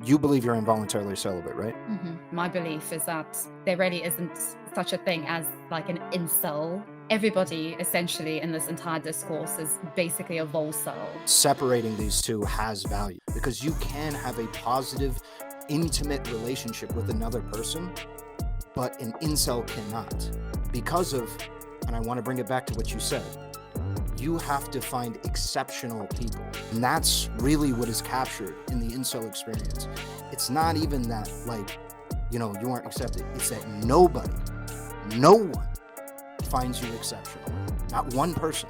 you believe you're involuntarily celibate, right? My belief is that there really isn't such a thing as like an incel. Everybody essentially in this entire discourse is basically a volcel. Separating these two has value because you can have a positive, intimate relationship with another person, but an incel cannot. Because of, and I want to bring it back to what you said, you have to find exceptional people. And that's really what is captured in the incel experience. It's not even that, like, you aren't accepted. It's that no one finds you exceptional. Not one person.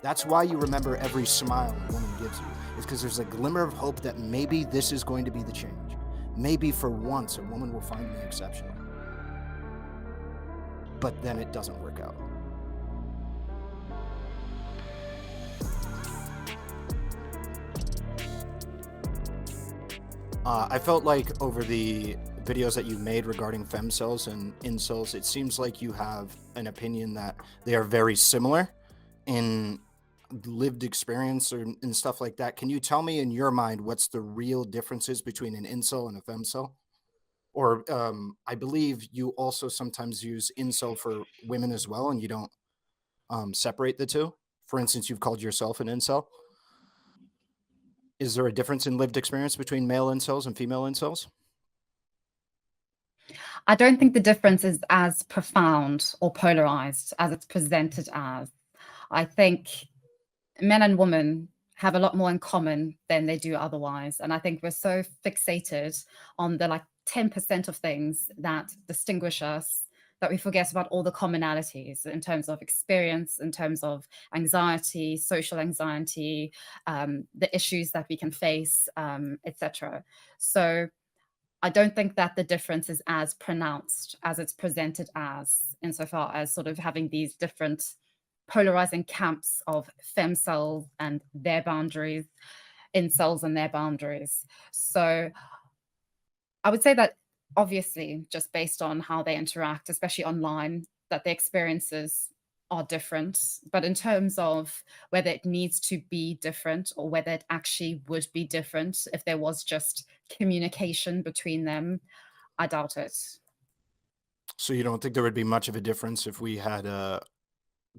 That's why you remember every smile a woman gives you. It's because there's a glimmer of hope that maybe this is going to be the change. Maybe for once a woman will find me exceptional. But then it doesn't work out. I felt like over the videos that you made regarding femcels and insoles, it seems like you have an opinion that they are very similar in lived experience and stuff like that. Can you tell me in your mind what's the real differences between an incel and a femcel? Or I believe you also sometimes use incel for women as well, and you don't separate the two. For instance, you've called yourself an incel. Is there a difference in lived experience between male incels and female incels? I don't think the difference is as profound or polarized as it's presented as. I think men and women have a lot more in common than they do otherwise. And I think we're so fixated on the 10% of things that distinguish us that we forget about all the commonalities in terms of experience, in terms of anxiety, social anxiety, the issues that we can face, etc. So I don't think that the difference is as pronounced as it's presented as, insofar as sort of having these different polarizing camps of femcels and their boundaries, incels and their boundaries. So I would say that obviously, just based on how they interact, especially online, that the experiences are different. But in terms of whether it needs to be different or whether it actually would be different if there was just communication between them, I doubt it. So you don't think there would be much of a difference if we had a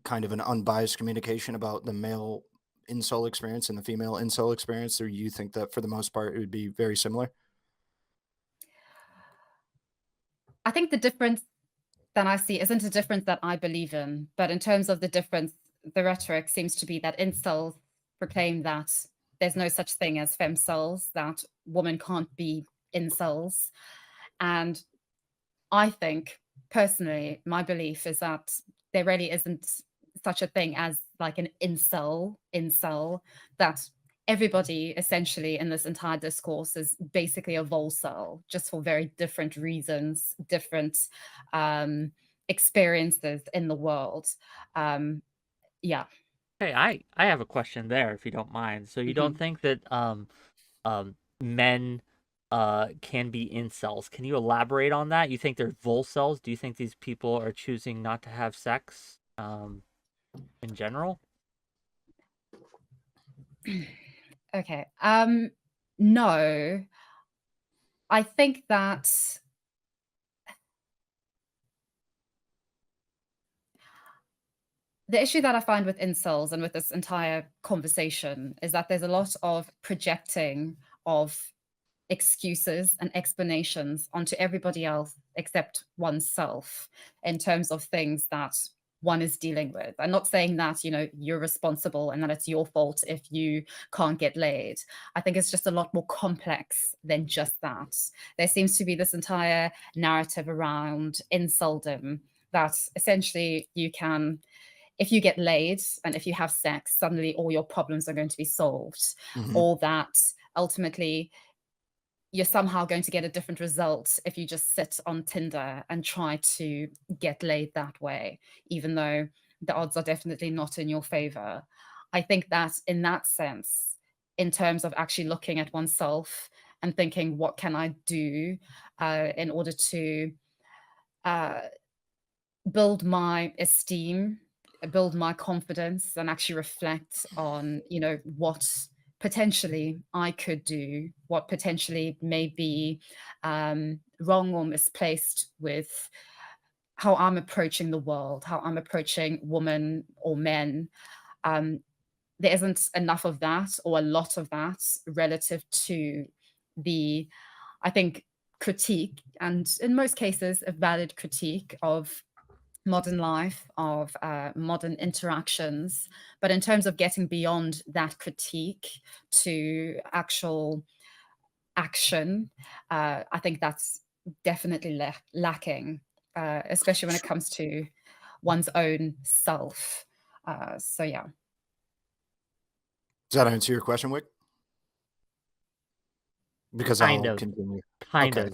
kind of an unbiased communication about the male incel experience and the female incel experience, or you think that for the most part it would be very similar? I think the difference that I see isn't a difference that I believe in, but in terms of the difference, the rhetoric seems to be that incels proclaim that there's no such thing as femcels, that women can't be incels. And I think, personally, my belief is that there really isn't such a thing as like an incel, that everybody essentially in this entire discourse is basically a volcel, just for very different reasons, different experiences in the world. Yeah. Hey, I have a question there, if you don't mind. So you don't think that men can be incels? Can you elaborate on that? You think they're volcels? Do you think these people are choosing not to have sex in general? Okay. No. I think that the issue that I find with incels and with this entire conversation is that there's a lot of projecting of excuses and explanations onto everybody else except oneself in terms of things that one is dealing with. I'm not saying that, you're responsible and that it's your fault if you can't get laid. I think it's just a lot more complex than just that. There seems to be this entire narrative around inceldom that essentially you can, if you get laid and if you have sex, suddenly all your problems are going to be solved, or that ultimately you're somehow going to get a different result if you just sit on Tinder and try to get laid that way, even though the odds are definitely not in your favor. I think that in that sense, in terms of actually looking at oneself and thinking, what can I do in order to build my esteem, build my confidence, and actually reflect on, what potentially I could do, what potentially may be wrong or misplaced with how I'm approaching the world, how I'm approaching women or men. There isn't enough of that or a lot of that relative to the, I think, critique, and in most cases, a valid critique of modern life, of modern interactions. But in terms of getting beyond that critique to actual action, I think that's definitely lacking, especially when it comes to one's own self. So yeah. Does that answer your question, Wick? Because Kind I'll of. continue. Kind Okay, of.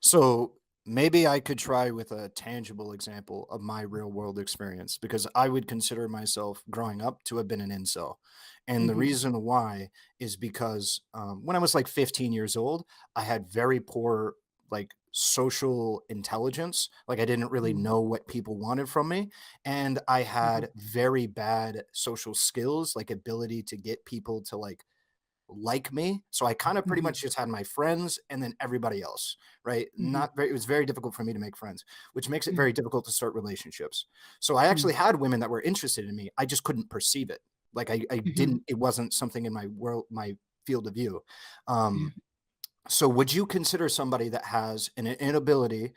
so maybe I could try with a tangible example of my real world experience, because I would consider myself growing up to have been an incel. And the Mhm, reason why is because when I was like 15 years old, I had very poor like social intelligence. Like I didn't really mm, know what people wanted from me. And I mhm, had very bad social skills, like ability to get people to like me. So I kind of pretty mhm, much just had my friends and then everybody else, right? mhm, Not very, it was very difficult for me to make friends, which makes it mhm, very difficult to start relationships. So I mhm, actually had women that were interested in me. I just couldn't perceive it. Like I mhm, didn't, it wasn't something in my world, my field of view. mhm. Um, so would you consider somebody that has an inability,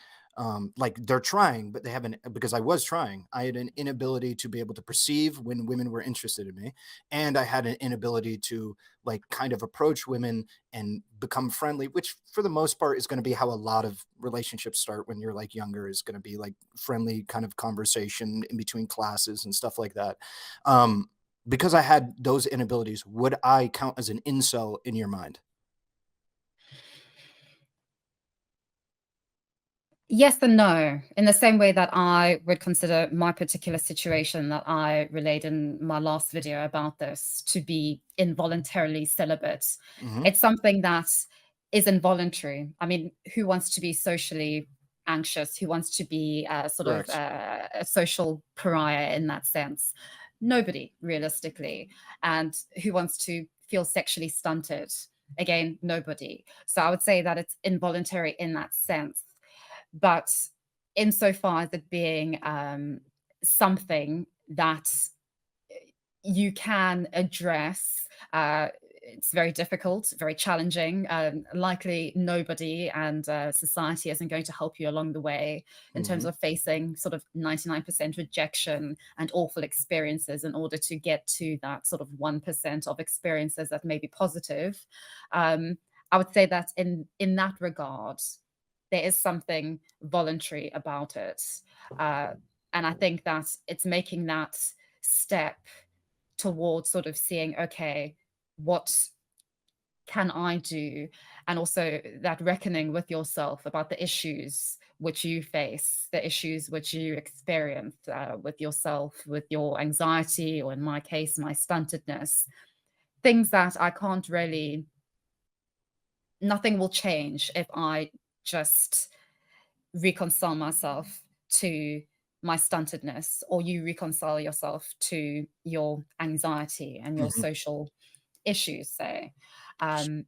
like they're trying, but they haven't, because I was trying, I had an inability to be able to perceive when women were interested in me. And I had an inability to like kind of approach women and become friendly, which for the most part is going to be how a lot of relationships start when you're like younger, is going to be like friendly kind of conversation in between classes and stuff like that. Um, because I had those inabilities, would I count as an incel in your mind? Yes and no, in the same way that I would consider my particular situation that I relayed in my last video about this to be involuntarily celibate. Mhm. It's something that is involuntary. I mean, who wants to be socially anxious? Who wants to be sort of Correct. a social pariah in that sense? Nobody, realistically. And who wants to feel sexually stunted? Again, nobody. So I would say that it's involuntary in that sense. But insofar as it being something that you can address, it's very difficult, very challenging. Likely nobody and society isn't going to help you along the way in terms Mhm. of facing sort of 99% rejection and awful experiences in order to get to that sort of 1% of experiences that may be positive. I would say that in that regard, there is something voluntary about it. Uh, and I think that it's making that step towards sort of seeing, okay, what can I do? And also that reckoning with yourself about the issues which you face, the issues which you experience with yourself, with your anxiety, or in my case, my stuntedness, things that I can't really, nothing will change if I just reconcile myself to my stuntedness, or you reconcile yourself to your anxiety and your Mhm. social issues, say. Um,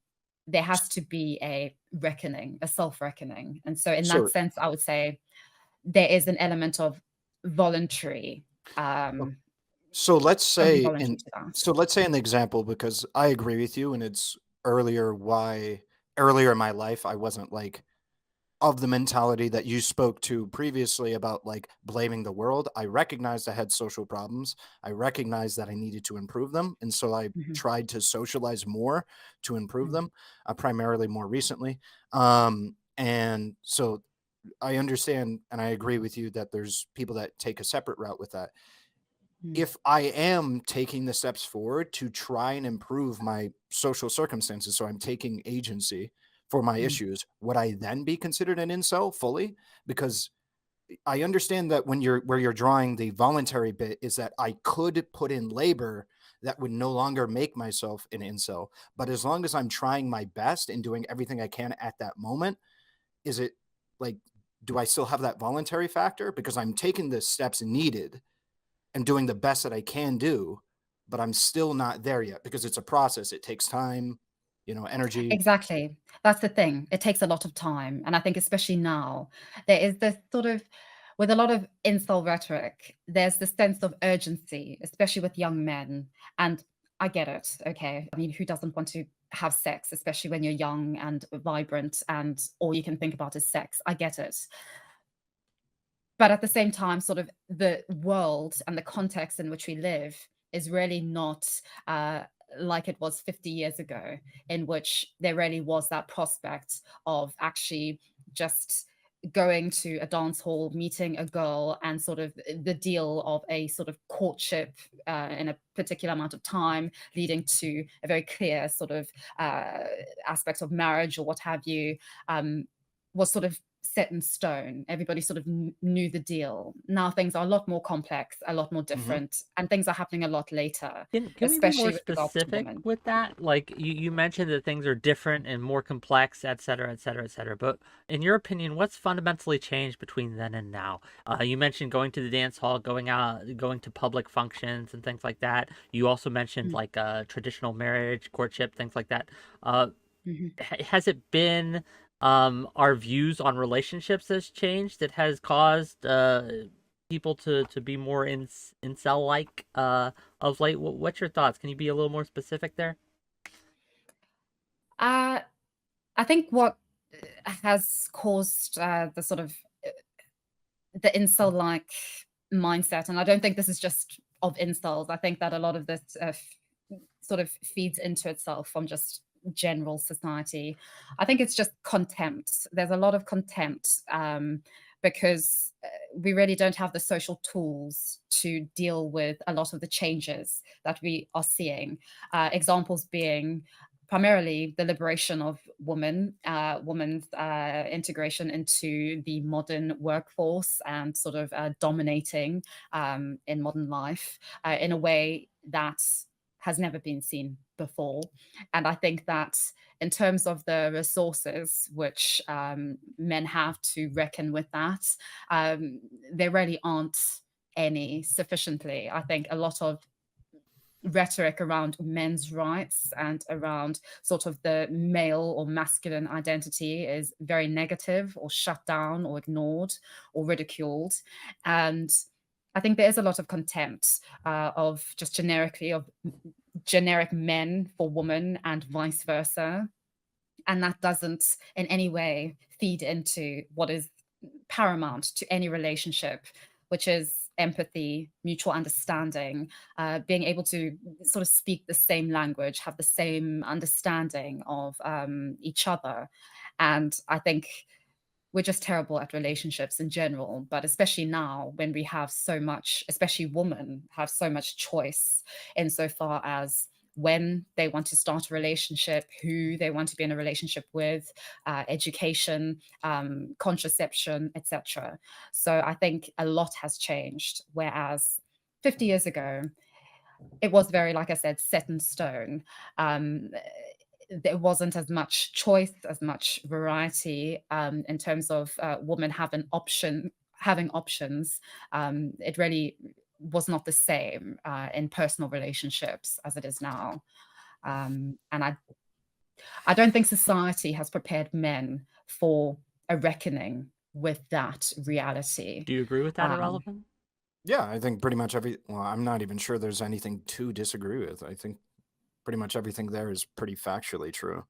there has to be a reckoning, a self-reckoning. And so in that So, sense, I would say there is an element of voluntary, o so let's something say voluntary in to that. so let's say in the example, because I agree with you, and it's earlier why earlier in my life, I wasn't, like, of the mentality that you spoke to previously about, like, blaming the world. I recognized I had social problems. I recognized that I needed to improve them, and so I Mhm, tried to socialize more to improve mm, them, primarily more recently. And so I understand and I agree with you that there's people that take a separate route with that. mm, If I am taking the steps forward to try and improve my social circumstances, so I'm taking agency for my mm, issues, would I then be considered an incel fully? Because I understand that when you're where you're drawing the voluntary bit is that I could put in labor that would no longer make myself an incel. But as long as I'm trying my best and doing everything I can at that moment, is it like, do I still have that voluntary factor? Because I'm taking the steps needed and doing the best that I can do. but I'm still not there yet because it's a process. It takes time, energy. Exactly. That's the thing. It takes a lot of time. And I think especially now, there is this sort of, with a lot of incel rhetoric, there's this sense of urgency, especially with young men. And I get it. Okay. I mean, who doesn't want to have sex, especially when you're young and vibrant and all you can think about is sex? I get it. But at the same time, sort of the world and the context in which we live is really not like it was 50 years ago, in which there really was that prospect of actually just going to a dance hall, meeting a girl, and sort of the deal of a sort of courtship in a particular amount of time, leading to a very clear sort of aspect of marriage or what have you, was sort of set in stone. Everybody sort of knew the deal. Now things are a lot more complex, a lot more different, and things are happening a lot later, Can we be especially more with regards to specific women. with that? Like you mentioned that things are different and more complex, et cetera, et cetera, et cetera. But in your opinion, what's fundamentally changed between then and now? You mentioned going to the dance hall, going out, going to public functions and things like that. You also mentioned like traditional marriage, courtship, things like that. Has it been our views on relationships has changed that has caused people to be more incel like of late? What's your thoughts? Can you be a little more specific there? I think what has caused the sort of the incel-like mindset, and I don't think this is just of incels. I think that a lot of this sort of feeds into itself from just general society. I think it's just contempt. There's a lot of contempt because we really don't have the social tools to deal with a lot of the changes that we are seeing. Examples being primarily the liberation of women's integration into the modern workforce and sort of dominating in modern life in a way that has never been seen before. And I think that in terms of the resources which men have to reckon with that, there really aren't any sufficiently. I think a lot of rhetoric around men's rights and around sort of the male or masculine identity is very negative or shut down or ignored or ridiculed. And I think there is a lot of contempt of just generically of generic men for women and vice versa. And that doesn't in any way feed into what is paramount to any relationship, which is empathy, mutual understanding, being able to sort of speak the same language, have the same understanding of each other. And I think we're just terrible at relationships in general, but especially now when we have so much, especially women have so much choice insofar as when they want to start a relationship, who they want to be in a relationship with, education, contraception, etc. So I think a lot has changed, whereas 50 years ago, it was very, like I said, set in stone. There wasn't as much choice, as much variety in terms of women having options. It really was not the same in personal relationships as it is now. And I don't think society has prepared men for a reckoning with that reality. Do you agree with that, Ahrelevant? Yeah, I think pretty much well, I'm not even sure there's anything to disagree with. I think pretty much everything there is pretty factually true.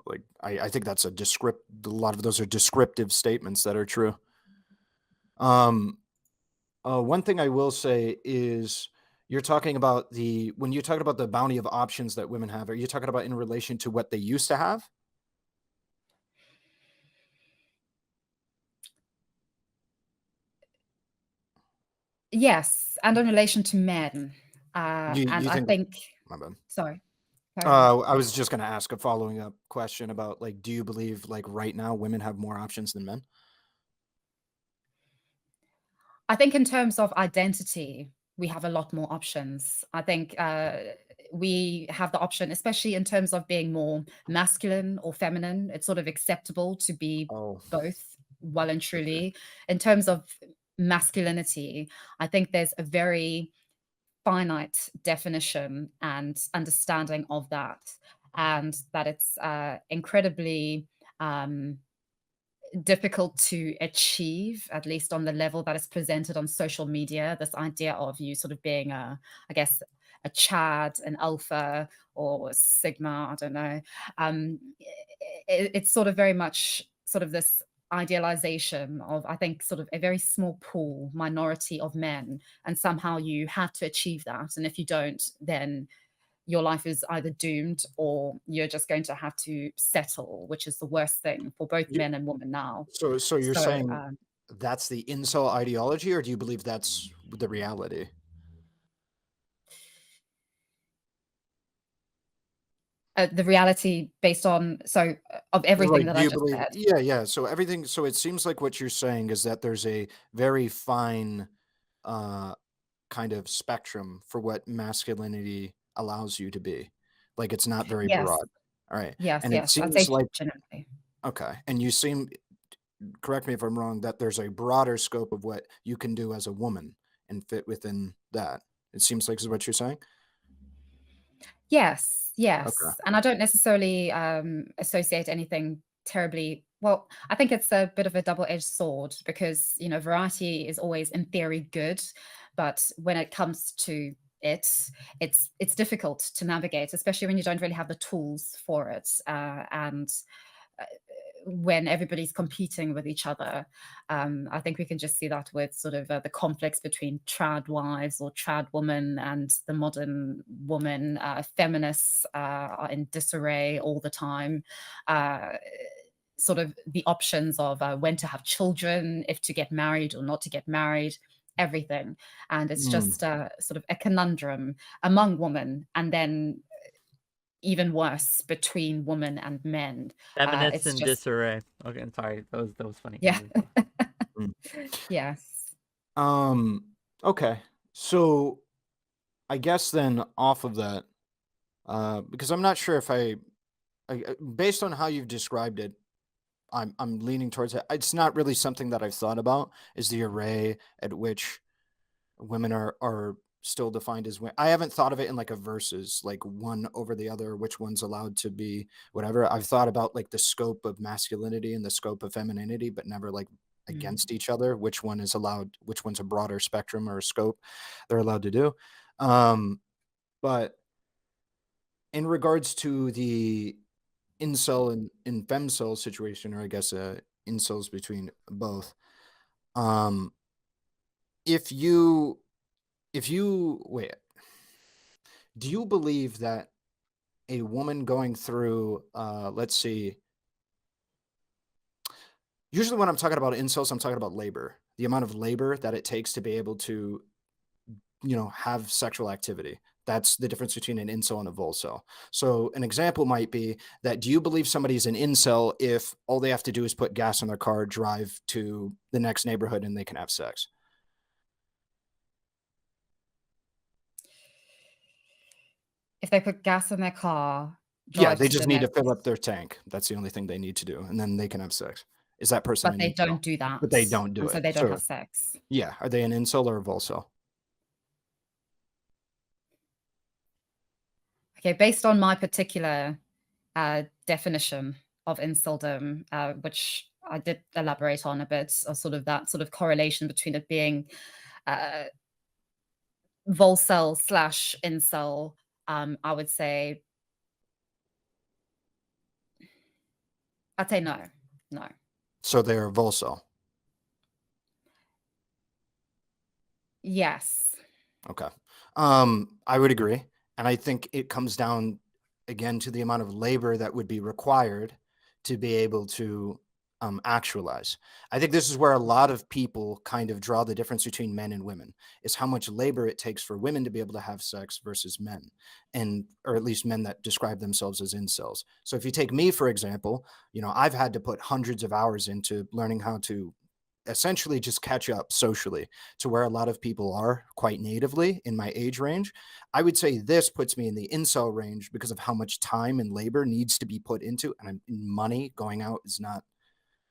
Like, I think that's a lot of those are descriptive statements that are true. One thing I will say is you're talking about when you talk about the bounty of options that women have, are you talking about in relation to what they used to have? Yes, and in relation to men. You and I think, think, my bad. sorry. Carry on. I was just going to ask a following up question about, like, do you believe, like, right now women have more options than men? I think in terms of identity, we have a lot more options. I think we have the option, especially in terms of being more masculine or feminine. It's sort of acceptable to be Oh, both well and truly. In terms of masculinity, I think there's a very finite definition and understanding of that, and that it's incredibly difficult to achieve, at least on the level that is presented on social media. This idea of you sort of being I guess, a 𝖎𝖙, an alpha, or sigma, I don't know. It's sort of very much sort of this idealization of, I think, sort of a very small pool, minority of men, and somehow you have to achieve that. And if you don't, then your life is either doomed or you're just going to have to settle, which is the worst thing for both You, men and women now. so you're So saying that's the incel ideology, or do you believe that's the reality? the reality based on, of everything Like, that do I you just believe? said. Yeah, yeah. So everything. So it seems like what you're saying is that there's a very fine uh, kind of spectrum for what masculinity allows you to be. Like, it's not very Yes, broad. All right. yes, And it yes. I'd say seems like, generally. okay. And you seem, correct me if I'm wrong, that there's a broader scope of what you can do as a woman and fit within that. It seems like is what you're saying. Yes, Okay. yes. And I don't necessarily associate anything terribly. Well, I think it's a bit of a double-edged sword because, variety is always in theory good, but when it comes to it's difficult to navigate, especially when you don't really have the tools for it. And uh, when everybody's competing with each other. I think we can just see that with sort of the conflicts between trad wives or trad women and the modern woman. Feminists are in disarray all the time. Sort of the options of when to have children, if to get married or not to get married, everything. And it's Mm. just sort of a conundrum among women. And then even worse between women and men. Feminists It's in just, disarray. Okay, I'm sorry. That was funny. yeah. Mm. Yes. Okay. So I guess then off of that, because I'm not sure if based on how you've described it, I'm leaning towards it. It's not really something that I've thought about, is the array at which women are still defined as women. I haven't thought of it in like a versus, like one over the other, which one's allowed to be whatever. I've thought about like the scope of masculinity and the scope of femininity, but never like Mm. against each other, which one is allowed, which one's a broader spectrum or a scope they're allowed to do. But in regards to the incel and femcel situation, or I guess incels between both, um, if you wait, do you believe that a woman going through, let's see, usually when I'm talking about incels, I'm talking about labor, the amount of labor that it takes to be able to, have sexual activity. That's the difference between an incel and a volcel. So an example might be that, do you believe somebody's an incel if all they have to do is put gas in their car, drive to the next neighborhood, and they can have sex? If they put gas in their car, Yeah, drive they to just the need to next, fill up their tank. That's the only thing they need to do, and then they can have sex. Is that person but an they incel? don't do But that. they don't do And so it. they don't So have sex. yeah, are they an incel or a volcel? Okay, based on my particular definition of inceldom, which I did elaborate on a bit, or sort of that sort of correlation between it being uh, volcel slash incel, I would say, I'd say no, no. So they're a volcel. Yes. Okay. I would agree. And I think it comes down again to the amount of labor that would be required to be able to actualize. I think this is where a lot of people kind of draw the difference between men and women, is how much labor it takes for women to be able to have sex versus men, and or at least men that describe themselves as incels. So if you take me, for example, I've had to put hundreds of hours into learning how to essentially just catch up socially to where a lot of people are quite natively in my age range. I would say this puts me in the incel range because of how much time and labor needs to be put into, and money going out is not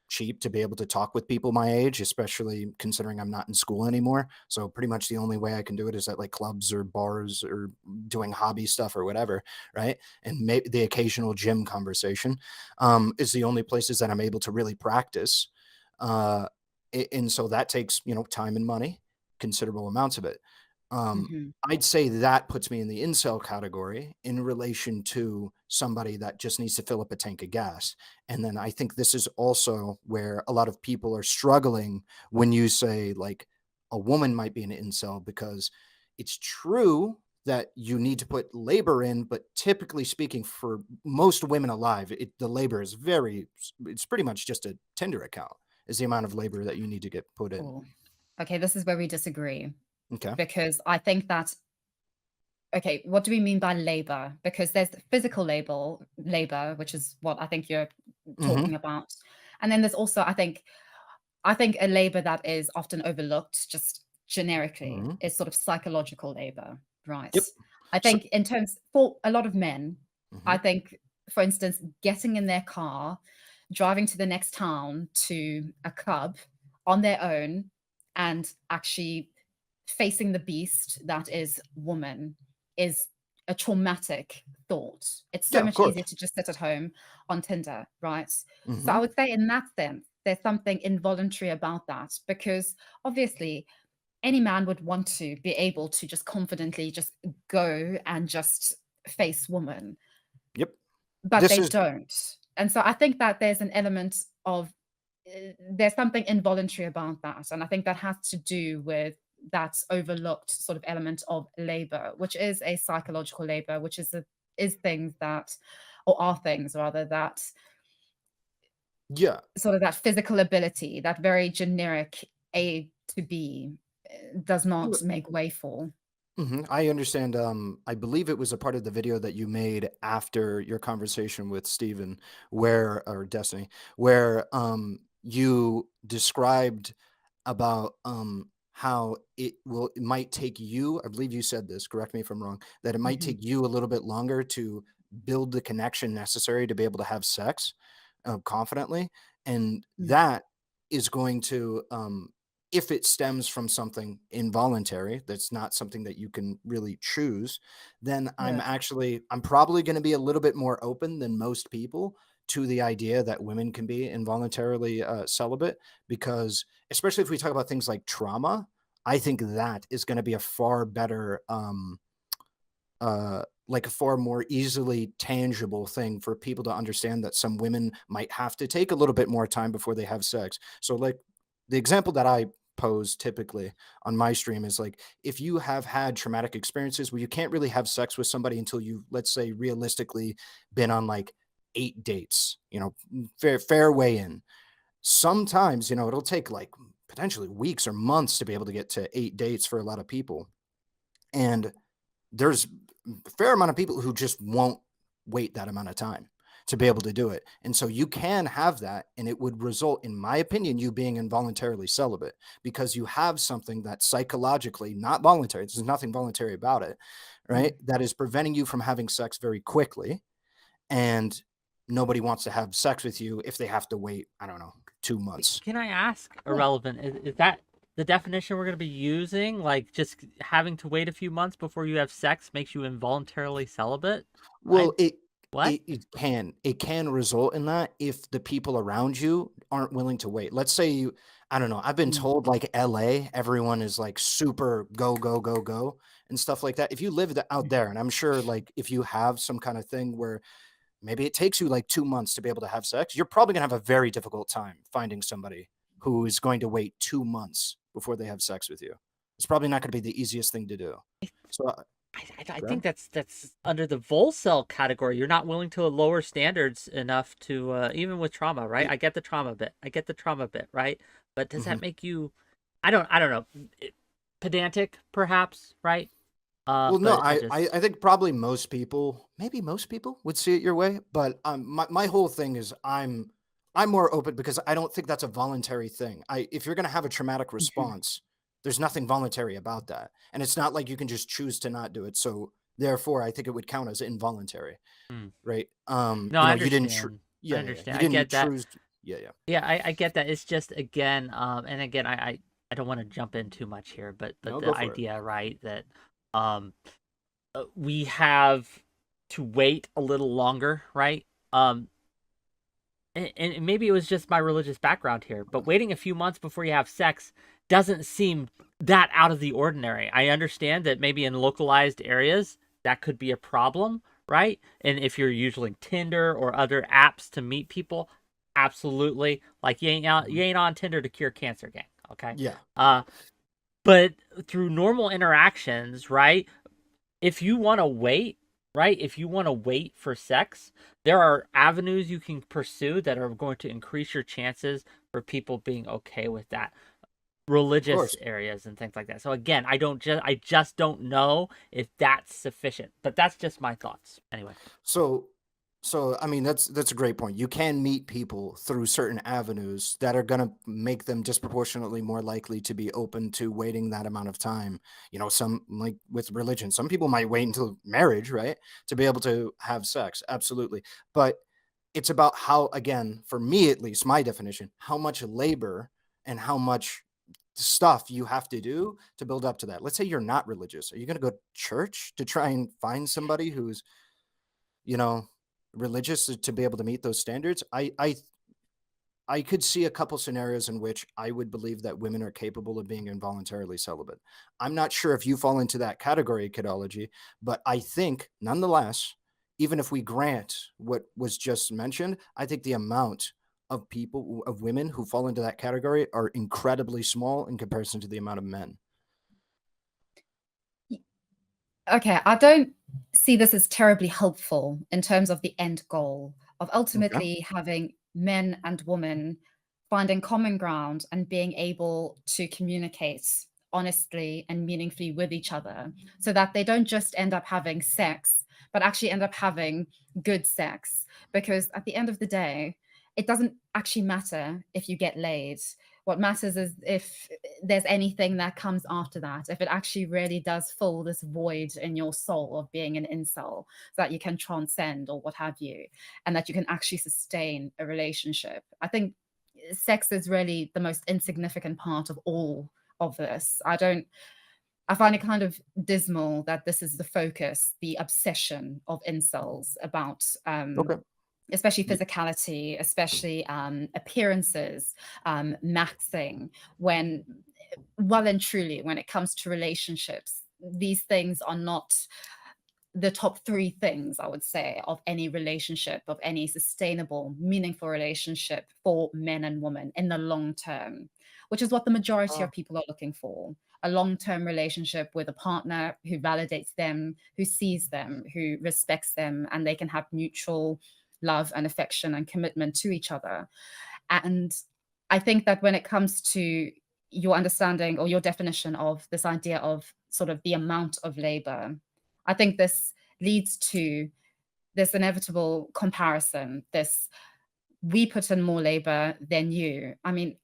cheap to be able to talk with people my age, especially considering I'm not in school anymore. So pretty much the only way I can do it is at like clubs or bars or doing hobby stuff or whatever, right? And maybe the occasional gym conversation is the only places that I'm able to really practice. Uh, and so that takes, you know, time and money, considerable amounts of it. Hmm. I'd say that puts me in the incel category in relation to somebody that just needs to fill up a tank of gas. And then I think this is also where a lot of people are struggling when you say like a woman might be an incel, because it's true that you need to put labor in, but typically speaking, for most women alive, the labor is it's pretty much just a Tinder account is the amount of labor that you need to get put in. Oh, okay, this is where we disagree, Okay. because I think that, okay, what do we mean by labor? Because there's physical labor, which is what I think you're Hmm. talking about. And then there's also, I think a labor that is often overlooked just generically Hmm. is sort of psychological labor, right? Yep. I So, think in terms for a lot of men, I mhm. think, for instance, getting in their car, driving to the next town to a club on their own and actually facing the beast that is woman is a traumatic thought. It's so Yeah, of much easier course. to just sit at home on Tinder, right? So I Mhm. would say in that sense, there's something involuntary about that, because obviously any man would want to be able to just confidently just go and just face woman, Yep. but This they is don't. And so I think that there's an element of there's something involuntary about that. And I think that has to do with that overlooked sort of element of labor, which is a psychological labor, which is things that, or are things rather, that yeah. sort of that physical ability, that very generic A to B does not make way for. Mhm. I understand. I believe it was a part of the video that you made after your conversation with Steven, or Destiny, where you described about how it might take you, I believe you said this, correct me if I'm wrong, that it might Mhm. take you a little bit longer to build the connection necessary to be able to have sex confidently. And Mm. that is going to if it stems from something involuntary, that's not something that you can really choose, then Yeah. I'm probably going to be a little bit more open than most people to the idea that women can be involuntarily celibate, because especially if we talk about things like trauma, I think that is going to be a far better like a far more easily tangible thing for people to understand, that some women might have to take a little bit more time before they have sex. So like the example that I pose typically on my stream is like, if you have had traumatic experiences where you can't really have sex with somebody until you, let's say, realistically been on like 8 dates, you know, fair way in. Sometimes, you know, it'll take like potentially weeks or months to be able to get to 8 dates for a lot of people. And there's a fair amount of people who just won't wait that amount of time to be able to do it. And so you can have that, and it would result, in my opinion, you being involuntarily celibate, because you have something that's psychologically not voluntary. There's nothing voluntary about it, right? Mm. That is preventing you from having sex very quickly. And nobody wants to have sex with you if they have to wait, I don't know, 2 months. Can I ask, Yeah. Ahrelevant, is that the definition we're going to be using? Like, just having to wait a few months before you have sex makes you involuntarily celibate? I Well, what? it can result in that if the people around you aren't willing to wait. Let's say you, I don't know, I've been Mm. told like LA, everyone is like super go, go, go, go and stuff like that. If you live out there, and I'm sure like if you have some kind of thing where maybe it takes you like 2 months to be able to have sex, you're probably gonna have a very difficult time finding somebody who is going to wait 2 months before they have sex with you. It's probably not gonna be the easiest thing to do. So, I go think ahead. that's under the Volcel category. You're not willing to lower standards enough to even with trauma, right? It- I get the trauma bit. I get the trauma bit, right? But does mhm. that make you? I don't know. Pedantic, perhaps, right? Well, no, But I I just think probably most people, maybe most people would see it your way, but my whole thing is I'm more open because I don't think that's a voluntary thing. If you're gonna have a traumatic Mhm. response, there's nothing voluntary about that, and it's not like you can just choose to not do it. So therefore, I think it would count as involuntary, hmm. right? No, You I know, understand. I yeah, yeah, yeah, you understand. I didn't get that. choose. Yeah. Yeah, I get that. It's just again, and again, I don't want to jump in too much here, but No, the go for it. idea, right, that um we have to wait a little longer, right? And maybe it was just my religious background here, but waiting a few months before you have sex doesn't seem that out of the ordinary. I understand that maybe in localized areas that could be a problem, right? And if you're using Tinder or other apps to meet people, absolutely. Like you ain't on Tinder to cure cancer, gang. Okay. Yeah. But through normal interactions, right? If you want to wait, right? If you want to wait for sex, there are avenues you can pursue that are going to increase your chances for people being okay with that. Of Religious course. areas and things like that. So again, I just don't know if that's sufficient. But that's just my thoughts. Anyway. So I mean that's a great point. You can meet people through certain avenues that are going to make them disproportionately more likely to be open to waiting that amount of time. You know, some like with religion, some people might wait until marriage, right, to be able to have sex. Absolutely. But it's about how, again, for me at least, my definition, how much labor and how much stuff you have to do to build up to that. Let's say you're not religious. Are you going to go to church to try and find somebody who's, you know, religious to be able to meet those standards? I could see a couple scenarios in which I would believe that women are capable of being involuntarily celibate. I'm not sure if you fall into that category, Kidology, but I think nonetheless, even if we grant what was just mentioned, I think the amount of people, of women who fall into that category are incredibly small in comparison to the amount of men. Okay, I don't see this as terribly helpful in terms of the end goal of Okay. ultimately having men and women finding common ground and being able to communicate honestly and meaningfully with each other so that they don't just end up having sex, but actually end up having good sex. Because at the end of the day, it doesn't actually matter if you get laid. What matters is if there's anything that comes after that, if it actually really does fill this void in your soul of being an incel, so that you can transcend or what have you, and that you can actually sustain a relationship. I think sex is really the most insignificant part of all of this. I find it kind of dismal that this is the focus, the obsession of incels about Okay. especially physicality, especially appearances, maxing, when well and truly, when it comes to relationships, these things are not the top three things, I would say, of any relationship, of any sustainable, meaningful relationship for men and women in the long term, which is what the majority Uh, of people are looking for. A long-term relationship with a partner who validates them, who sees them, who respects them, and they can have mutual love and affection and commitment to each other. And I think that when it comes to your understanding or your definition of this idea of sort of the amount of labor, I think this leads to this inevitable comparison, this we put in more labor than you. I mean,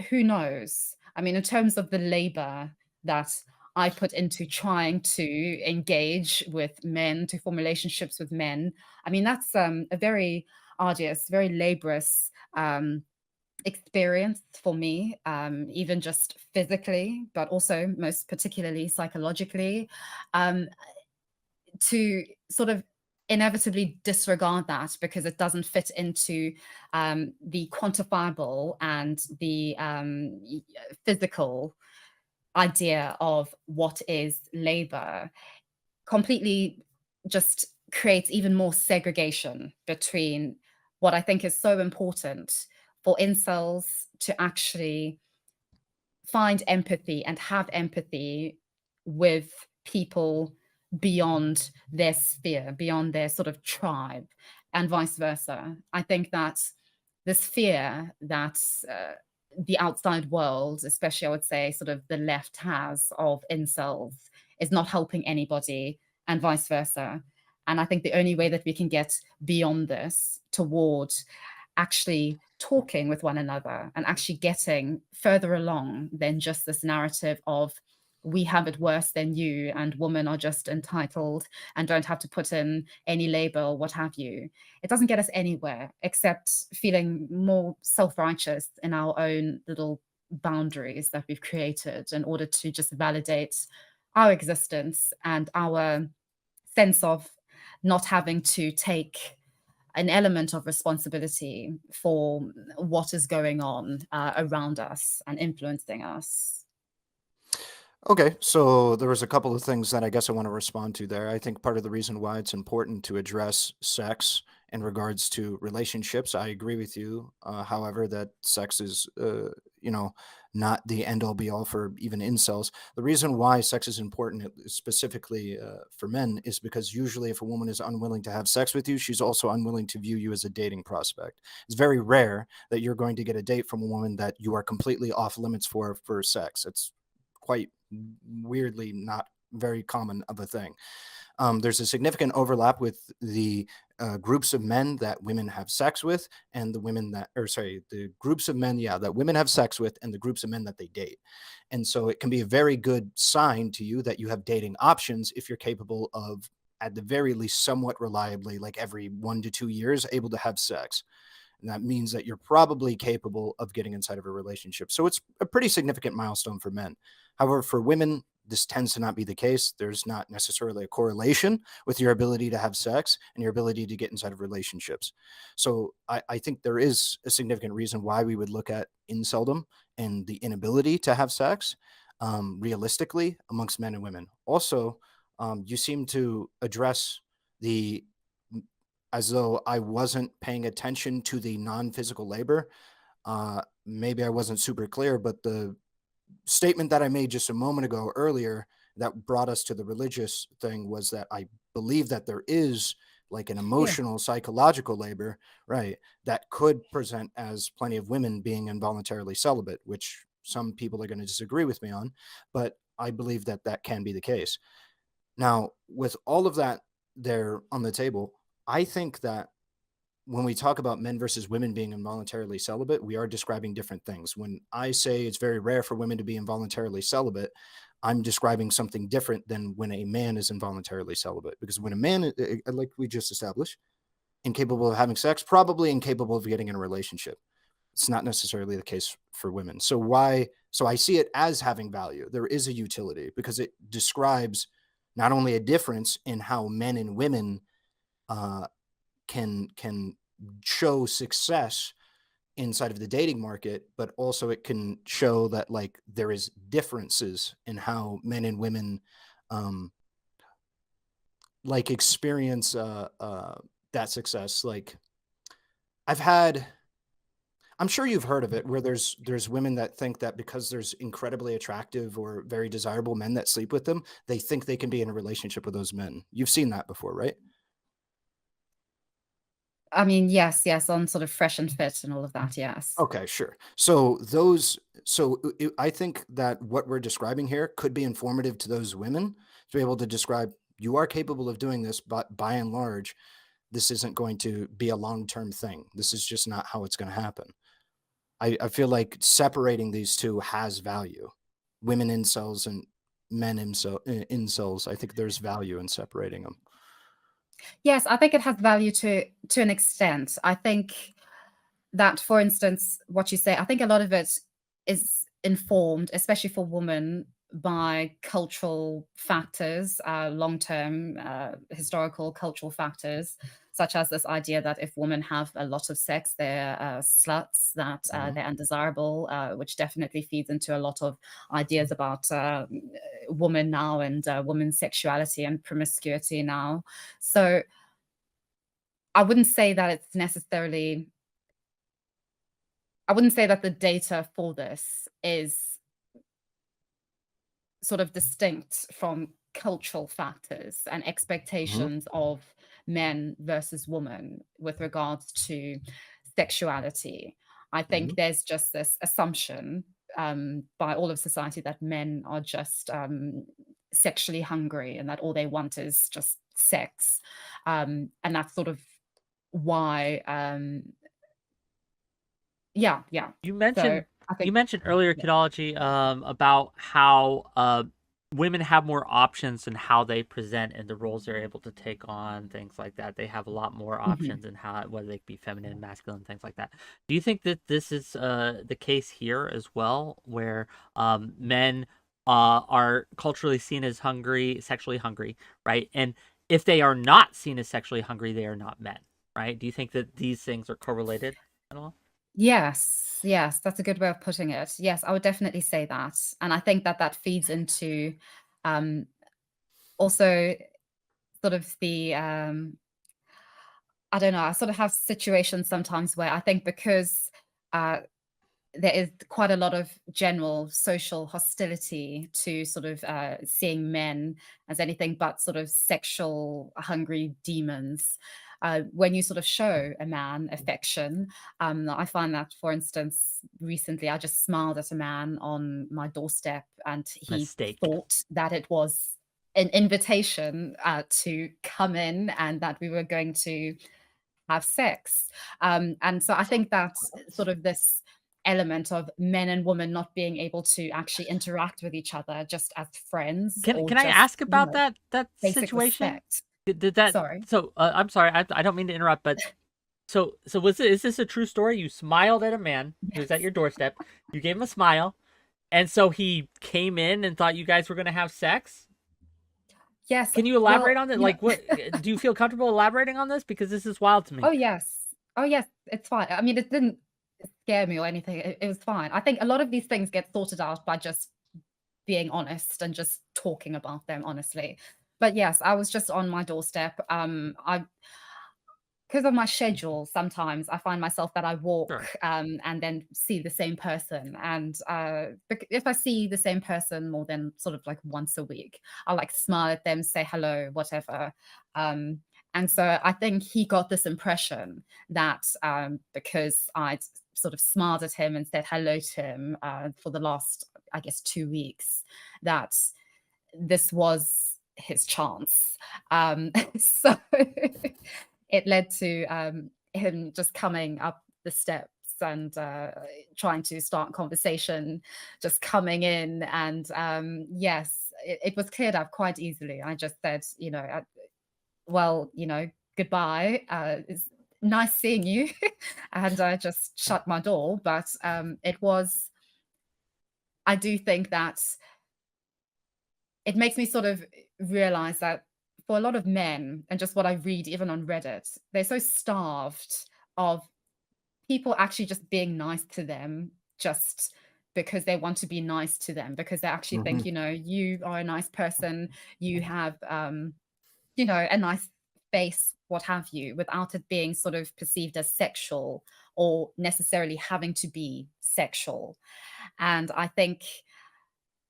who knows? I mean, in terms of the labor that I put into trying to engage with men, to form relationships with men, I mean, that's a very arduous, very laborious experience for me, even just physically, but also most particularly psychologically, um, to sort of inevitably disregard that because it doesn't fit into the quantifiable and the physical idea of what is labor, completely just creates even more segregation between what I think is so important for incels to actually find empathy and have empathy with people beyond their sphere, beyond their sort of tribe, and vice versa. I think that this fear that the outside world, especially I would say sort of the left has of incels, is not helping anybody, and vice versa. And I think the only way that we can get beyond this toward actually talking with one another and actually getting further along than just this narrative of we have it worse than you, and women are just entitled and don't have to put in any labor or what have you. It doesn't get us anywhere except feeling more self-righteous in our own little boundaries that we've created in order to just validate our existence and our sense of not having to take an element of responsibility for what is going on around us and influencing us. Okay, so there was a couple of things that I guess I want to respond to there. I think part of the reason why it's important to address sex in regards to relationships, I agree with you. However, that sex is, not the end all be all for even incels. The reason why sex is important, specifically for men, is because usually if a woman is unwilling to have sex with you, she's also unwilling to view you as a dating prospect. It's very rare that you're going to get a date from a woman that you are completely off limits for sex. It's quite weirdly not very common of a thing. There's a significant overlap with the groups of men that women have sex with and the groups of men, that women have sex with and the groups of men that they date. And so it can be a very good sign to you that you have dating options if you're capable of, at the very least, somewhat reliably, like every 1 to 2 years, able to have sex. And that means that you're probably capable of getting inside of a relationship. So it's a pretty significant milestone for men. However, for women, this tends to not be the case. There's not necessarily a correlation with your ability to have sex and your ability to get inside of relationships. So I think there is a significant reason why we would look at inceldom and the inability to have sex realistically amongst men and women. Also, you seem to address the as though I wasn't paying attention to the non-physical labor. Maybe I wasn't super clear, but the statement that I made just a moment ago earlier that brought us to the religious thing was that I believe that there is like an emotional, psychological labor, right, that could present as plenty of women being involuntarily celibate, which some people are going to disagree with me on, but I believe that that can be the case. Now, with all of that there on the table, I think that when we talk about men versus women being involuntarily celibate, we are describing different things. When I say it's very rare for women to be involuntarily celibate, I'm describing something different than when a man is involuntarily celibate. Because when a man, like we just established, incapable of having sex, probably incapable of getting in a relationship. It's not necessarily the case for women. So I see it as having value. There is a utility because it describes not only a difference in how men and women can show success inside of the dating market, but also it can show that like there is differences in how men and women like experience that success. Like I'm sure you've heard of it where there's women that think that because there's incredibly attractive or very desirable men that sleep with them, they think they can be in a relationship with those men. You've seen that before, right? I mean, yes, on sort of Fresh and Fit and all of that, yes. Okay, sure. So I think that what we're describing here could be informative to those women to be able to describe you are capable of doing this, but by and large, this isn't going to be a long-term thing. This is just not how it's going to happen. I feel like separating these two has value. Women incels and men incels. I think there's value in separating them. Yes, I think it has value to an extent. I think that, for instance, what you say, I think a lot of it is informed, especially for women, by cultural factors, long-term historical cultural factors, such as this idea that if women have a lot of sex, they're sluts, that they're undesirable, which definitely feeds into a lot of ideas about women now and women's sexuality and promiscuity now. So I wouldn't say that it's necessarily, I wouldn't say that the data for this is sort of distinct from cultural factors and expectations of men versus women with regards to sexuality. I think there's just this assumption by all of society that men are just sexually hungry and that all they want is just sex. And that's sort of why, You mentioned So I think, you mentioned earlier, Kidology, about how women have more options in how they present and the roles they're able to take on, things like that. They have a lot more options in how, whether they be feminine, masculine, things like that. Do you think that this is the case here as well, where men are culturally seen as hungry, sexually hungry, right? And if they are not seen as sexually hungry, they are not men, right? Do you think that these things are correlated at all? Yes, yes, that's a good way of putting it. Yes, I would definitely say that. And I think that that feeds into also sort of the I don't know, I sort of have situations sometimes where I think because there is quite a lot of general social hostility to sort of seeing men as anything but sort of sexual hungry demons. When you sort of show a man affection, I find that, for instance, recently I just smiled at a man on my doorstep and he Mistake. thought that it was an invitation to come in and that we were going to have sex. And so I think that's sort of this element of men and women not being able to actually interact with each other just as friends or Can I just, ask you about know, that basic situation? respect. Did that Sorry. so I'm sorry, I don't mean to interrupt, but so is this a true story? You smiled at a man who was at Yes. your doorstep. You gave him a smile, and so he came in and thought you guys were gonna have sex. Yes. Can you elaborate Well, on that? you know, Like, what do you feel comfortable elaborating on this? Because this is wild to me. oh yes. Oh yes, it's fine. I mean, it didn't scare me or anything. It was fine. I think a lot of these things get sorted out by just being honest and just talking about them honestly. But yes, I was just on my doorstep. I because of my schedule, sometimes I find myself that I walk Sure. and then see the same person. And if I see the same person more than sort of like once a week, I'll like smile at them, say hello, whatever. And so I think he got this impression that because I'd sort of smiled at him and said hello to him for the last, I guess, 2 weeks, that this was his chance. So it led to him just coming up the steps and trying to start conversation, just coming in. And yes, it was cleared up quite easily. I just said, you know, well, you know, goodbye. It's nice seeing you. And I just shut my door. But I do think that it makes me sort of realize that for a lot of men, and just what I read even on Reddit, they're so starved of people actually just being nice to them just because they want to be nice to them, because they actually think, you know, you are a nice person, you have, you know, a nice face, what have you, without it being sort of perceived as sexual or necessarily having to be sexual. And I think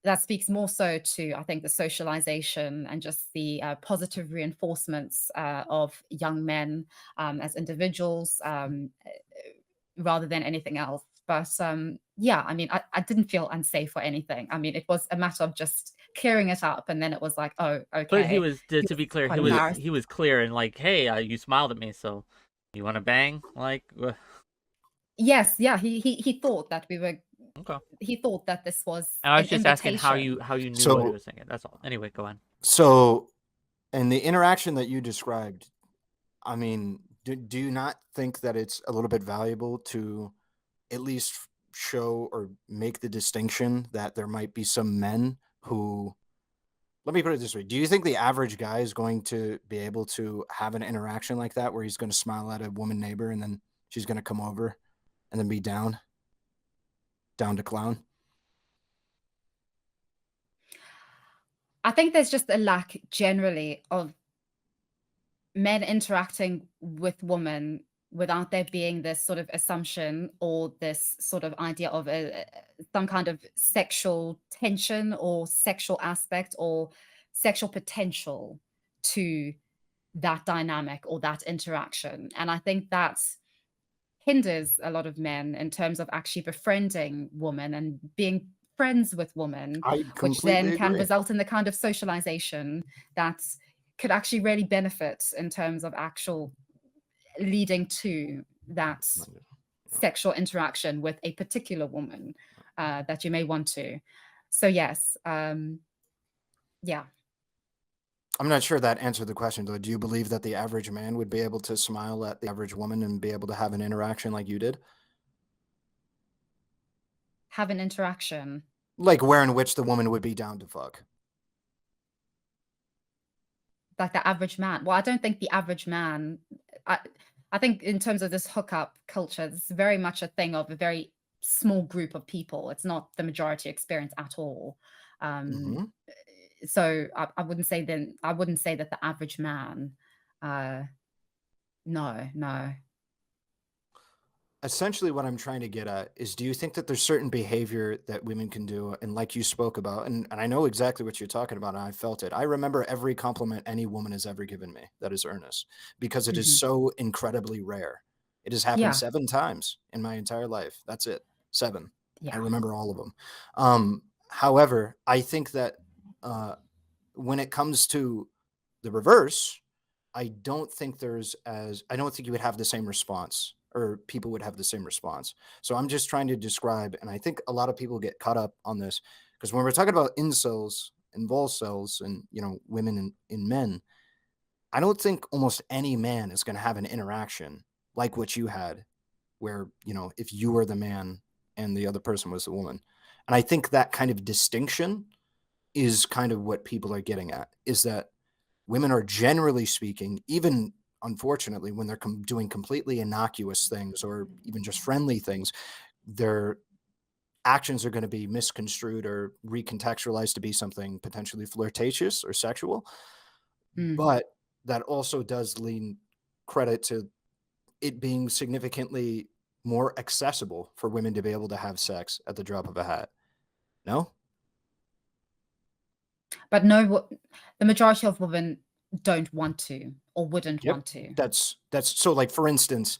that speaks more so to, I think, the socialization and just the positive reinforcements of young men as individuals rather than anything else. But yeah, I mean, I didn't feel unsafe or anything. I mean, it was a matter of just clearing it up. And then it was like, oh, But he okay. was, He to was be clear, quite embarrassed. he was clear and like, hey, you smiled at me, so you want to bang? Like, Yes, yeah, he thought that we were, okay. he thought that this was I was an just asking how invitation. you knew what he So, was thinking. That's all. Anyway, go on. so, and the interaction that you described, I mean, do you not think that it's a little bit valuable to at least show or make the distinction that there might be some men who, let me put it this way. Do you think the average guy is going to be able to have an interaction like that where he's going to smile at a woman neighbor and then she's going to come over and then be down to clown? I think there's just a lack generally of men interacting with women without there being this sort of assumption or this sort of idea of some kind of sexual tension or sexual aspect or sexual potential to that dynamic or that interaction. And I think that hinders a lot of men in terms of actually befriending women and being friends with women, I which then completely can agree. result in the kind of socialization that could actually really benefit in terms of actual leading to that sexual interaction with a particular woman that you may want to. So yes, Yeah. I'm not sure that answered the question, though. Do you believe that the average man would be able to smile at the average woman and be able to have an interaction like you did? Have an interaction. Like where in which the woman would be down to fuck. Like the average man. Well, I don't think the average man. I, I think in terms of this hookup culture, it's very much a thing of a very small group of people. It's not the majority experience at all. Um, hmm so I wouldn't say then. I wouldn't say that the average man. Uh, no, no. Essentially, what I'm trying to get at is, do you think that there's certain behavior that women can do? And like you spoke about, and I know exactly what you're talking about, and I felt it. I remember every compliment any woman has ever given me that is earnest, because it is Hmm. so incredibly rare. It has happened Yeah, 7 times in my entire life. That's it. 7. I yeah. remember all of them. However, I think that uh, when it comes to the reverse, I don't think you would have the same response, or people would have the same response. So I'm just trying to describe, and I think a lot of people get caught up on this, because when we're talking about incels and volcels and, women and men, I don't think almost any man is going to have an interaction like what you had, where, if you were the man and the other person was the woman. And I think that kind of distinction is kind of what people are getting at, is that women are generally speaking, even unfortunately, when they're doing completely innocuous things or even just friendly things, their actions are going to be misconstrued or recontextualized to be something potentially flirtatious or sexual. Mm. But that also does lean credit to it being significantly more accessible for women to be able to have sex at the drop of a hat. No? But no, the majority of women don't want to or wouldn't Yep. want to. That's so, like, for instance,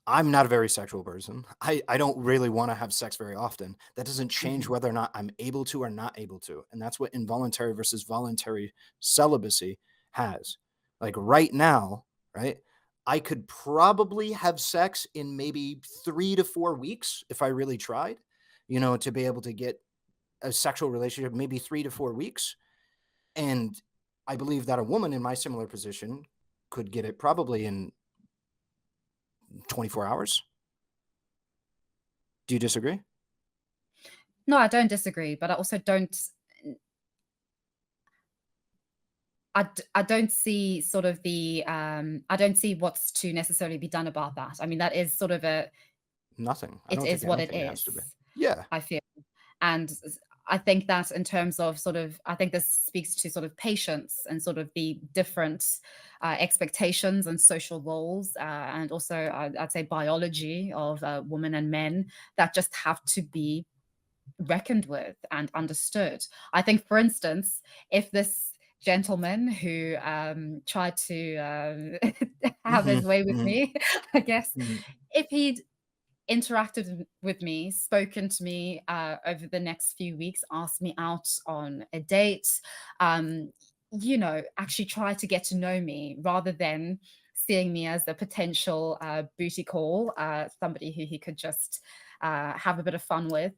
I'm not a very sexual person. I don't really want to have sex very often. That doesn't change Hmm. whether or not I'm able to or not able to. And that's what involuntary versus voluntary celibacy has. Like right now, right? I could probably have sex in maybe 3 to 4 weeks if I really tried, to be able to get a sexual relationship, maybe 3 to 4 weeks. And I believe that a woman in my similar position could get it probably in 24 hours. Do you disagree? No, I don't disagree, but I also don't. I don't see sort of the. I don't see what's to necessarily be done about that. I mean, that is sort of a. Nothing. I It don't think is what it anything has to be. is. Yeah. I feel. And I think that in terms of sort of, I think this speaks to sort of patience and sort of the different expectations and social roles, and also I'd say biology of women and men that just have to be reckoned with and understood. I think, for instance, if this gentleman who tried to have Mhm, his way with mhm, me, I guess, mhm. if he'd interacted with me, spoken to me over the next few weeks, asked me out on a date, um, actually try to get to know me rather than seeing me as a potential booty call, somebody who he could just have a bit of fun with.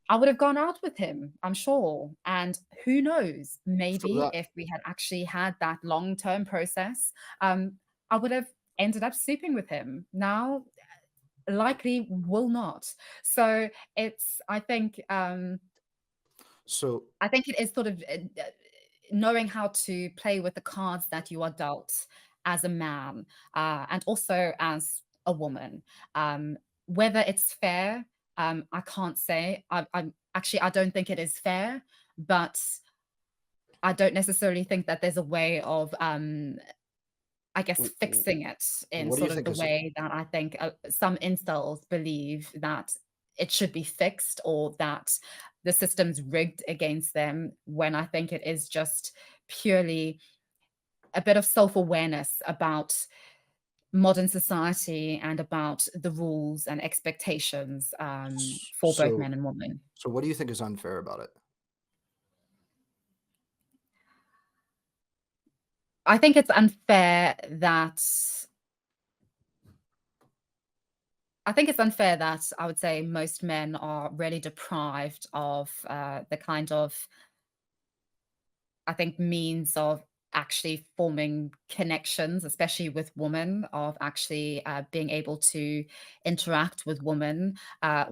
I would have gone out with him, I'm sure. And who knows, So maybe that if we had actually had that long-term process, I would have ended up sleeping with him. Now, likely will not. So it's, so I think it is sort of knowing how to play with the cards that you are dealt as a man, and also as a woman. Whether it's fair, I can't say. I don't think it is fair, but I don't necessarily think that there's a way of, I guess, w- w- fixing it in what do you sort of think the is way that I think some incels believe that it should be fixed or that the system's rigged against them, when I think it is just purely a bit of self-awareness about modern society and about the rules and expectations for both so men and women. so what do you think is unfair about it? I think it's unfair that I would say most men are really deprived of the kind of I think, means of actually forming connections, especially with women, of actually being able to interact with women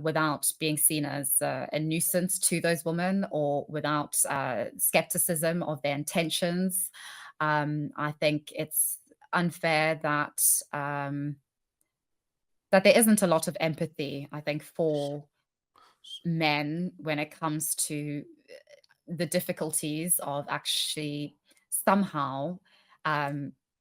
without being seen as a nuisance to those women, or without skepticism of their intentions. I think it's unfair that that there isn't a lot of empathy, I think, for men when it comes to the difficulties of actually somehow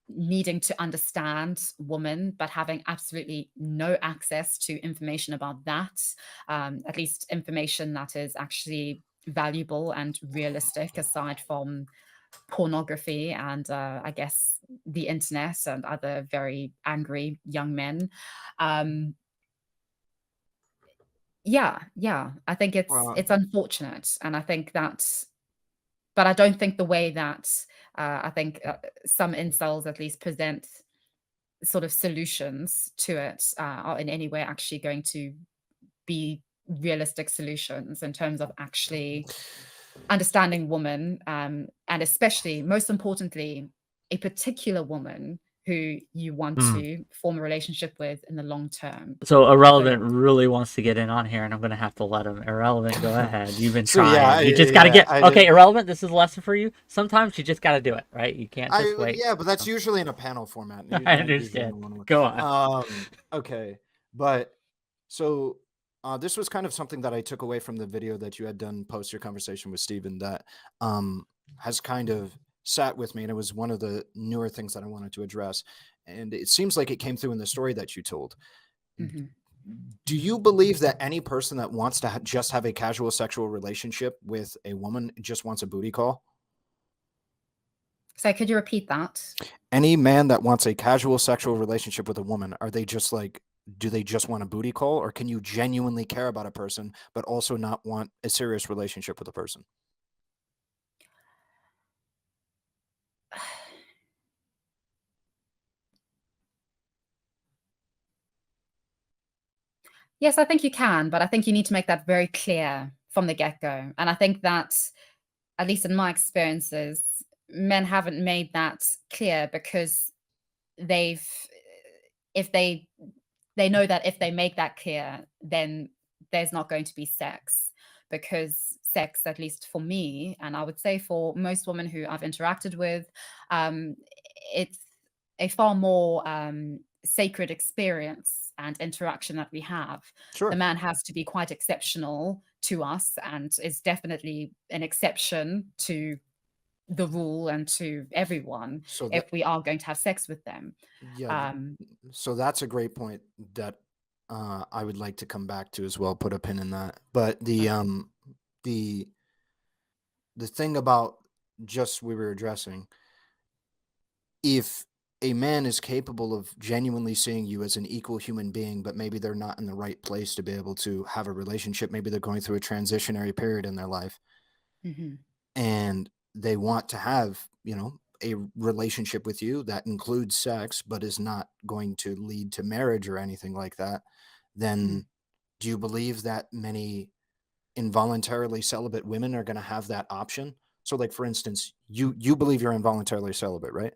needing to understand women, but having absolutely no access to information about that, at least information that is actually valuable and realistic, aside from pornography and I guess the internet and other very angry young men. Yeah, I think Well, it's unfortunate, and I think that, but I don't think the way that I think some incels at least present sort of solutions to it are in any way actually going to be realistic solutions in terms of actually understanding women, and especially, most importantly, a particular woman who you want to form a relationship with in the long term. So Ahrelevant really wants to get in on here, and I'm going to have to let him. Ahrelevant, go ahead. You've been So, trying. yeah, You just got to get... I Okay, did. Ahrelevant, this is a lesson for you. Sometimes you just got to do it, right? You can't just wait. Yeah, but that's usually in a panel format. I understand. Go on. Okay, but so this was kind of something that I took away from the video that you had done post your conversation with Steven that has kind of sat with me, and it was one of the newer things that I wanted to address. And it seems like it came through in the story that you told. Do you believe that any person that wants to just have a casual sexual relationship with a woman just wants a booty call? So could you repeat that? Any man that wants a casual sexual relationship with a woman, are they just like, do they just want a booty call, or can you genuinely care about a person but also not want a serious relationship with a person? Yes, I think you can, but I think you need to make that very clear from the get-go. And I think that, at least in my experiences, men haven't made that clear because if they know that if they make that clear, then there's not going to be sex. Because sex, at least for me, and I would say for most women who I've interacted with, it's a far more sacred experience and interaction that we have. Sure. The man has to be quite exceptional to us and is definitely an exception to the rule and to everyone So if we are going to have sex with them. yeah, so that's a great point that I would like to come back to as well. Put a pin in that. But the thing about just we were addressing, if a man is capable of genuinely seeing you as an equal human being, but maybe they're not in the right place to be able to have a relationship, maybe they're going through a transitionary period in their life, and they want to have, a relationship with you that includes sex, but is not going to lead to marriage or anything like that, then do you believe that many involuntarily celibate women are going to have that option? So, like, for instance, you believe you're involuntarily celibate, right?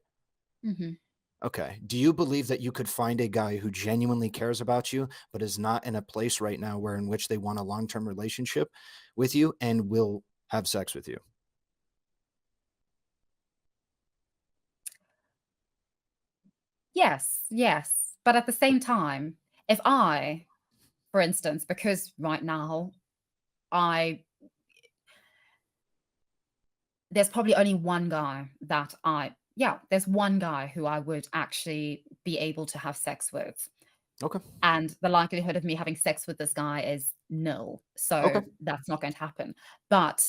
Okay. Do you believe that you could find a guy who genuinely cares about you, but is not in a place right now where in which they want a long-term relationship with you and will have sex with you? Yes. But at the same time, if I, for instance, because right now there's probably only one guy that there's one guy who I would actually be able to have sex with. Okay. And the likelihood of me having sex with this guy is nil. So Okay. that's not going to happen. But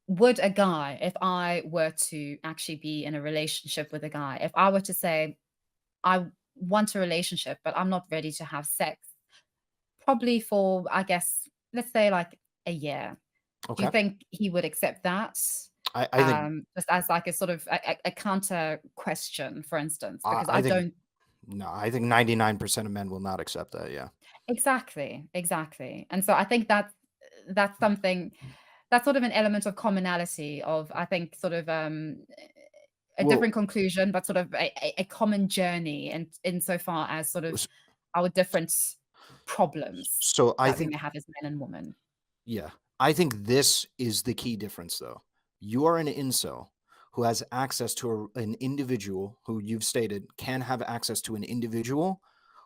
would a guy, if I were to actually be in a relationship with a guy, if I were to say, I want a relationship, but I'm not ready to have sex, probably for, I guess, let's say like a year. Do you Okay. think he would accept that? I think Just as like a sort of a counter question, for instance, because I I think don't. no, I think 99% of men will not accept that. Yeah. Exactly. And so I think that's something that's sort of an element of commonality of, I think, sort of a Well, different conclusion, but sort of a common journey, and insofar as sort of s- our different problems so I that we think, may have as men and women. yeah, I think this is the key difference, though. You are an incel who has access to an individual who you've stated can have access to an individual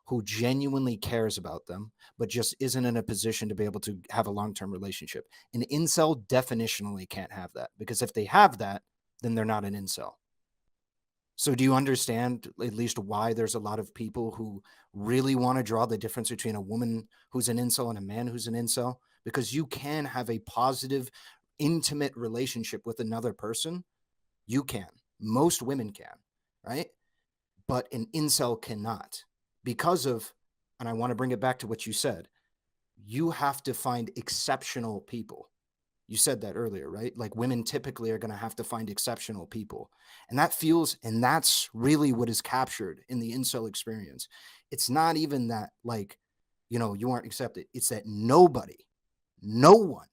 who genuinely cares about them, but just isn't in a position to be able to have a long-term relationship. An incel definitionally can't have that, because if they have that, then they're not an incel. So do you understand at least why there's a lot of people who really want to draw the difference between a woman who's an incel and a man who's an incel? Because you can have a positive, intimate relationship with another person. You can. Most women can, right? But an incel cannot, because of, and I want to bring it back to what you said, you have to find exceptional people. You said that earlier, right? Like, women typically are going to have to find exceptional people. And that's really what is captured in the incel experience. It's not even that, like, you aren't accepted. It's that no one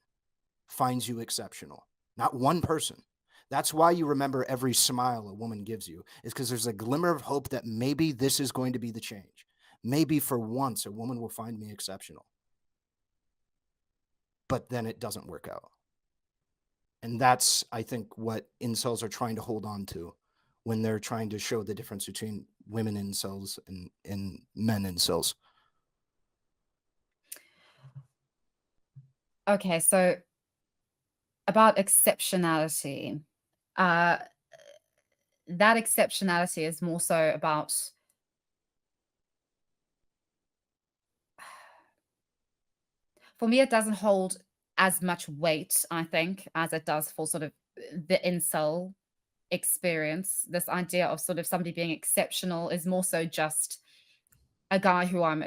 finds you exceptional. Not one person. That's why you remember every smile a woman gives you, is because there's a glimmer of hope that maybe this is going to be the change. Maybe for once a woman will find me exceptional. But then it doesn't work out. And that's, I think, what incels are trying to hold on to when they're trying to show the difference between women incels and men incels. Okay, so about exceptionality, that exceptionality is more so about, for me, it doesn't hold as much weight, I think, as it does for sort of the incel experience. This idea of sort of somebody being exceptional is more so just a guy who I'm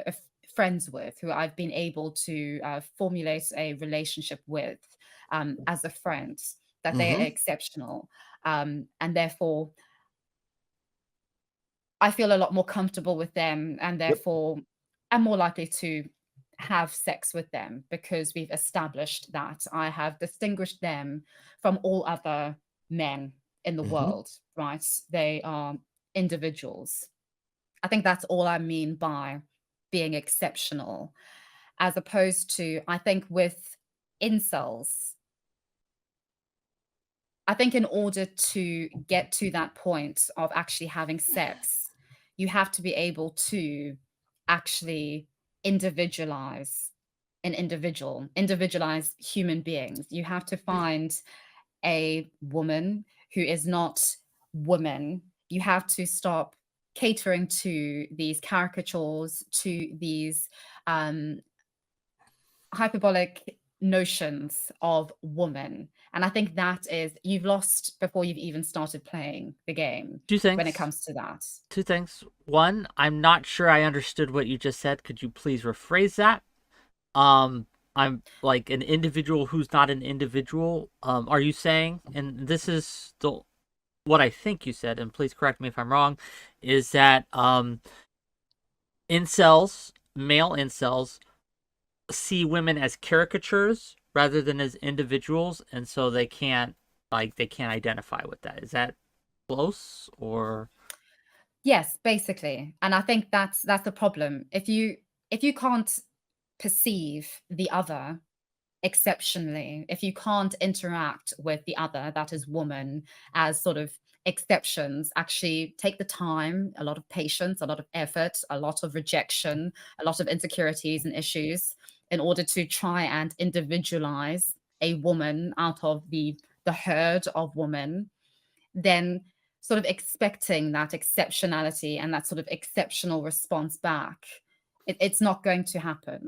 friends with, who I've been able to formulate a relationship with as a friend, that they are Mm-hmm. exceptional. And therefore, I feel a lot more comfortable with them, and Yep. therefore I'm more likely to have sex with them because we've established that I have distinguished them from all other men in the Mm-hmm. world, right? They are individuals. I think that's all I mean by being exceptional, as opposed to, I think, with incels, I think in order to get to that point of actually having sex, you have to be able to actually individualize individualize human beings. You have to find a woman who is not woman. You have to stop catering to these caricatures, to these um, hyperbolic notions of woman. And I think that is, you've lost before you've even started playing the game Two when it things. comes to that. Two things. One, I'm not sure I understood what you just said. Could you please rephrase that? I'm like an individual who's not an individual. Are you saying, and this is what I think you said, and please correct me if I'm wrong, is that incels, male incels, see women as caricatures rather than as individuals, and so they can't identify with that. Is that close, or? Yes, basically. And I think that's the problem. If you can't perceive the other exceptionally, if you can't interact with the other, that is woman, as sort of exceptions, actually take the time, a lot of patience, a lot of effort, a lot of rejection, a lot of insecurities and issues in order to try and individualize a woman out of the herd of women, then sort of expecting that exceptionality and that sort of exceptional response back, it's not going to happen.